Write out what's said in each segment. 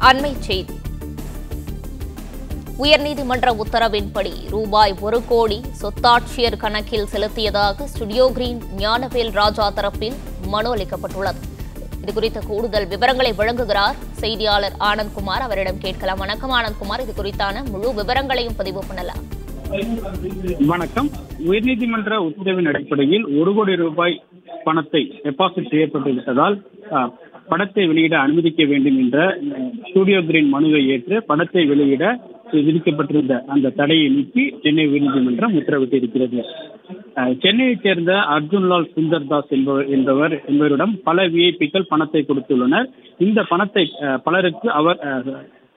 அண்மை செய்தி. உயர்நீதிமன்ற உத்தரவின்படி ரூபாய் 1 கோடி சொத்தாட்சியர் கணக்கில் செலுத்தியதாக ஸ்டுடியோ கிரீன் ஞானவேல் ராஜா தரப்பில் மனு அளிக்கப்பட்டுள்ளது. இதுகுறித்த கூடுதல் விவரங்களை வழங்குகிறார் செய்தியாளர் ஆனந்த்குமார். அவரிடம் கேட்கலாம். வணக்கம் ஆனந்த்குமார், இது குறித்தான முழு விவரங்களையும் பதிவு பண்ணலாம். வணக்கம். உயர்நீதிமன்ற உத்தரவின் அடிப்படையில் 1 கோடி ரூபாய் பணத்தை டெபாசிட் செய்யப்பட்டுவிட்டதால் படத்தை வெளியிட அனுமதிக்க வேண்டும் என்ற ஸ்டுடியோ கிரீன் மனுவை ஏற்று படத்தை வெளியிட விதிக்கப்பட்டிருந்த அந்த தடையை நீக்கி சென்னை உயர்நீதிமன்றம் உத்தரவிட்டிருக்கிறது. சென்னையைச் சேர்ந்த அர்ஜுன்லால் சுந்தர்தாஸ் என்பவரிடம் பல விஐபிக்கள் பணத்தை கொடுத்துள்ளனர். இந்த பணத்தை பலருக்கு அவர்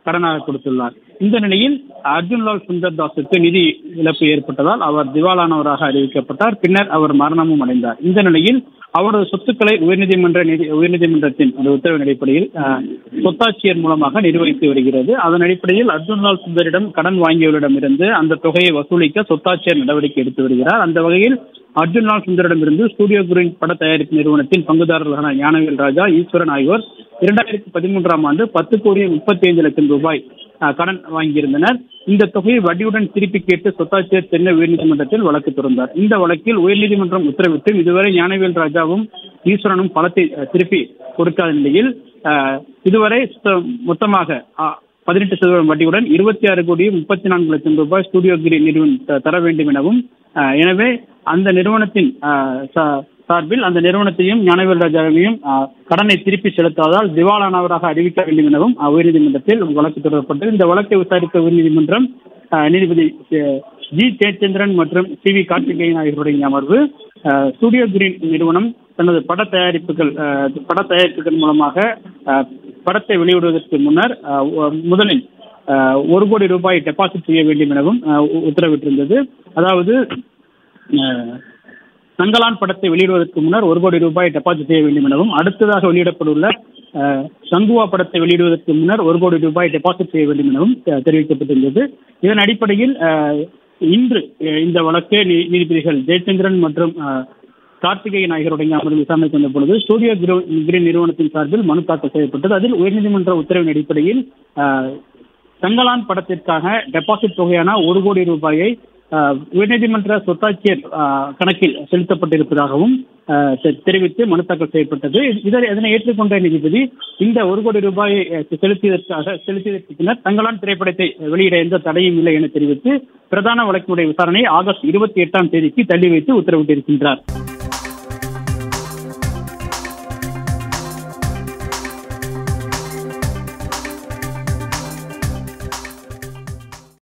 கடனாக கொடுத்துள்ளார். இந்த நிலையில் அர்ஜுன்லால் சுந்தர்தாஸுக்கு நிதி இழப்பு ஏற்பட்டதால் அவர் திவாலானவராக அறிவிக்கப்பட்டார். பின்னர் அவர் மரணமும் அடைந்தார். இந்த நிலையில் அவரது சொத்துக்களை உயர்நீதிமன்றத்தின் உத்தரவின் அடிப்படையில் சொத்தாட்சியர் மூலமாக நிர்வகித்து வருகிறது. அதன் அடிப்படையில் அர்ஜுன்லால் சுந்தரிடம் கடன் வாங்கியவரிடமிருந்து அந்த தொகையை வசூலிக்க சொத்தாட்சியர் நடவடிக்கை எடுத்து வருகிறார். அந்த வகையில் அர்ஜுன்லால் சுந்தரிடமிருந்து ஸ்டுடியோ கிரீன் பட தயாரிப்பு நிறுவனத்தின் பங்குதாரர்களான ஞானவேல் ராஜா, ஈஸ்வரன் ஆகியோர் 2013ஆம் ஆண்டு 10,35,00,000 ரூபாய் கடன் வாங்கியிருந்தனர். இந்த தொகையை வட்டியுடன் திருப்பி கேட்டு சொத்தாட்சியர் சென்னை உயர்நீதிமன்றத்தில் வழக்கு தொடர்ந்தார். இந்த வழக்கில் உயர்நீதிமன்றம் உத்தரவிட்டு இதுவரை ஞானவேல் ராஜாவும் ஈஸ்வரனும் பணத்தை திருப்பி கொடுக்காத நிலையில் இதுவரை மொத்தமாக 18% வட்டியுடன் 26,34,00,000 ரூபாய் ஸ்டுடியோ கிரீன் நிறுவனம் தர வேண்டும் எனவும், எனவே அந்த நிறுவனத்தின் சார்பில் அந்த நிறுவனத்தையும் ஞானவேல் ராஜாவையும் கடனை திருப்பி செலுத்தாதால் திவாலானவராக அறிவிக்க வேண்டும் எனவும் உயர்நீதிமன்றத்தில் வழக்கு தொடரப்பட்டது. இந்த வழக்கை விசாரித்த உயர்நீதிமன்றம் நீதிபதி ஜி ஜெயச்சந்திரன் மற்றும் சி.வி. கார்த்திகேயன் ஆகியோருடைய அமர்வு ஸ்டுடியோ கிரீன் நிறுவனம் தனது பட தயாரிப்புகள் மூலமாக படத்தை வெளியிடுவதற்கு முன்னர் முதலில் 1 கோடி ரூபாய் டெபாசிட் செய்ய வேண்டும் எனவும் உத்தரவிட்டிருந்தது. அதாவது சங்கலான் படத்தை வெளியிடுவதற்கு முன்னர் 1 கோடி ரூபாய் டெபாசிட் செய்ய வேண்டும் எனவும், அடுத்ததாக வெளியிடப்பட்டுள்ள சங்குவா படத்தை வெளியிடுவதற்கு முன்னர் 1 கோடி ரூபாய் டெபாசிட் செய்ய வேண்டும் எனவும் தெரிவிக்கப்பட்டிருந்தது. இதன் அடிப்படையில் இன்று இந்த வழக்கு நீதிபதிகள் ஜெயச்சந்திரன் மற்றும் கார்த்திகேயன் ஆகியோருடைய அமர்வு விசாரணைக்கு வந்த பொழுது ஸ்டுடியோ கிரீன் நிறுவனத்தின் சார்பில் மனு தாக்கல் செய்யப்பட்டது. அதில் உயர்நீதிமன்ற உத்தரவின் அடிப்படையில் சங்கலான் படத்திற்காக டெபாசிட் தொகையான 1 கோடி ரூபாயை உயர்நீதிமன்ற சொத்தாட்சியர் கணக்கில் செலுத்தப்பட்டிருப்பதாகவும் தெரிவித்து மனு தாக்கல் செய்யப்பட்டது. இதனை ஏற்றுக்கொண்ட நீதிபதி இந்த 1 கோடி ரூபாயை செலுத்தியதற்கு பின்னர் சங்கலான் திரைப்படத்தை வெளியிட எந்த தடையும் இல்லை என தெரிவித்து பிரதான வழக்கினுடைய விசாரணை ஆகஸ்ட் 28ஆம் தேதிக்கு தள்ளி வைத்து உத்தரவிட்டிருக்கின்றார்.